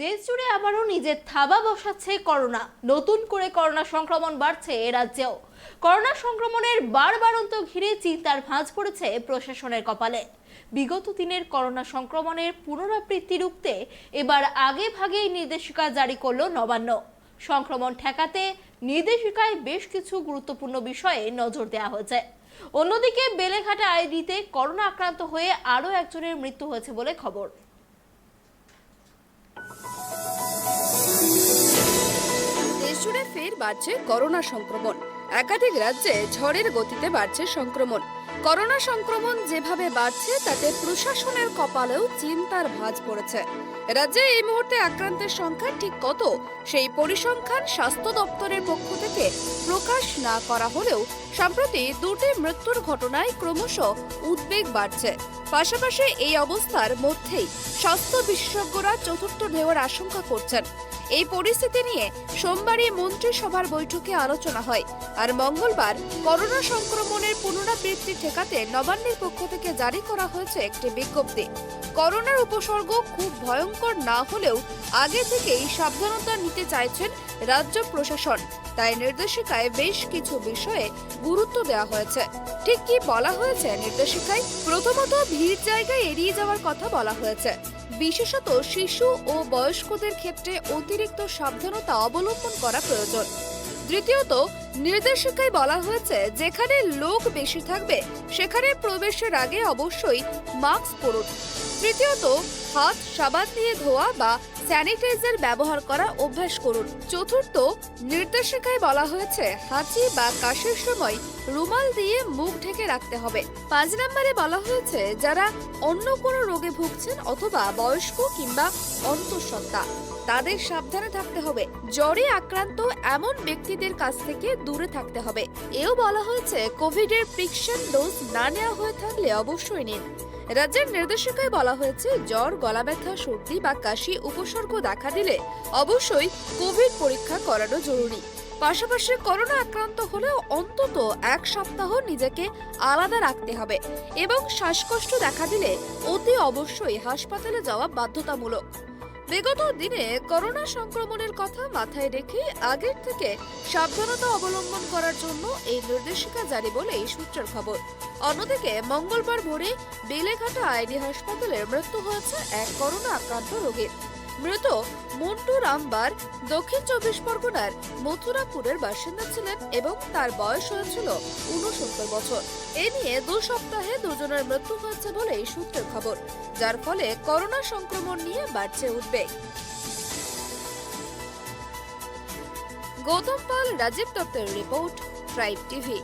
দেশ জুড়ে আবারও নিজের থাবা বসাচ্ছে করোনা। নতুন করে করোনা সংক্রমণ বাড়ছে এ রাজ্যেও। করোনা সংক্রমণের বাড়বাড়ন্ত ঘিরে চিন্তার ভাঁজ পড়েছে প্রশাসনের কপালে। বিগত দিনের করোনা সংক্রমণের পুনরাবৃত্তি রুখতে এবার আগে ভাগেই নির্দেশিকা জারি করল নবান্ন। সংক্রমণ ঠেকাতে নির্দেশিকায় বেশ কিছু গুরুত্বপূর্ণ বিষয়ে নজর দেওয়া হয়েছে। অন্যদিকে বেলেঘাটা আইডিতে করোনা আক্রান্ত হয়ে আরও একজনের মৃত্যু হয়েছে বলে খবর। দেশজুড়ে ফের বাড়ছে করোনা সংক্রমণ। একাধিক রাজ্যে ঝড়ের গতিতে বাড়ছে সংক্রমণ। করোনা সংক্রমণ যেভাবে বাড়ছে তাতে প্রশাসনের কপালেও চিন্তার ভাঁজ পড়েছে। রাজ্যে এই মুহূর্তে আক্রান্তের সংখ্যা ঠিক কত সেই পরিসংখ্যান স্বাস্থ্য দপ্তরের পক্ষ থেকে প্রকাশ না করা হলেও সম্প্রতি দুটি মৃত্যুর ঘটনায় ক্রমশ উদ্বেগ বাড়ছে। পাশাপাশি এই অবস্থার মধ্যেই স্বাস্থ্য বিশেষজ্ঞরা চতুর্থ ঢেউয়ের আশঙ্কা করছেন। এই পরিস্থিতি নিয়ে সোমবারই মন্ত্রিসভার বৈঠকে আলোচনা হয়। আর মঙ্গলবার করোনা সংক্রমণের পুনরাবৃত্তি ঠেকাতে নবান্নের পক্ষ থেকে জারি করা হয়েছে একটি বিজ্ঞপ্তি। করোনার উপসর্গ খুব ভয়ঙ্কর না হলেও আগে থেকেই সাবধানতা নিতে চাইছেন রাজ্য প্রশাসন। তাই নির্দেশিকায় বেশ কিছু বিষয়ে গুরুত্ব দেওয়া হয়েছে। ঠিক কি বলা হয়েছে নির্দেশিকায়? প্রথমত, ভিড় জায়গায় এড়িয়ে যাওয়ার কথা বলা হয়েছে। বিশেষত শিশু ও বয়স্কদের ক্ষেত্রে অতিরিক্ত সাবধানতা অবলম্বন করা প্রয়োজন। দ্বিতীয়ত, নির্দেশিকায় বলা হয়েছে যেখানে লোক বেশি থাকবে সেখানে প্রবেশের আগে অবশ্যই মাস্ক পরুন। তৃতীয়ত, হাত সাবান দিয়ে ধোয়া বা স্যানিটাইজার ব্যবহার করা অভ্যাস করুন। চতুর্থ, নির্দেশিকায় বলা হয়েছে হাঁচি বা কাশির সময় রুমাল দিয়ে মুখ ঢেকে রাখতে হবে। 5 নম্বরে বলা হয়েছে যারা অন্য কোনো রোগে ভুগছেন অথবা বয়স্ক কিংবা অন্তঃসত্ত্বা তাদের সাবধানে থাকতে হবে। জ্বরে আক্রান্ত এমন ব্যক্তিদের কাছ থেকে দূরে থাকতে হবে। এও বলা হয়েছে কোভিডের প্রিকশন ডোজ না নেওয়া হয়ে থাকলে অবশ্যই নিন। রাজ্যের নির্দেশিকায় বলা হয়েছে জ্বর, গলা ব্যথা, সর্দি বা কাশি উপসর্গ দেখা দিলে অবশ্যই কোভিড পরীক্ষা করানো জরুরি। পাশাপাশি করোনা আক্রান্ত হলেও অন্তত 1 সপ্তাহ নিজেকে আলাদা রাখতে হবে এবং শ্বাসকষ্ট দেখা দিলে অতি অবশ্যই হাসপাতালে যাওয়া বাধ্যতামূলক। বিগত দিনে করোনা সংক্রমণের কথা মাথায় রেখে আগের থেকে সাবধানতা অবলম্বন করার জন্য এই নির্দেশিকা জারি বলে এই সূত্রের খবর। অন্যদিকে মঙ্গলবার ভোরে বেলেঘাটা আইডি হাসপাতালে মৃত্যু হয়েছে এক করোনা আক্রান্ত রোগীর। মৃত মন্টু রামবার দক্ষিণ 24 পরগনার মথুরাপুরের বাসিন্দা ছিলেন এবং তার বয়স হয়েছিল 69 বছর। এ নিয়ে 2 সপ্তাহে দুজনের মৃত্যু হয়েছে বলে এই সূত্রের খবর, যার ফলে করোনা সংক্রমণ নিয়ে বাড়ছে উদ্বেগ। গৌতম পাল, রাজীব দত্তের রিপোর্ট, ট্রাইব টিভি।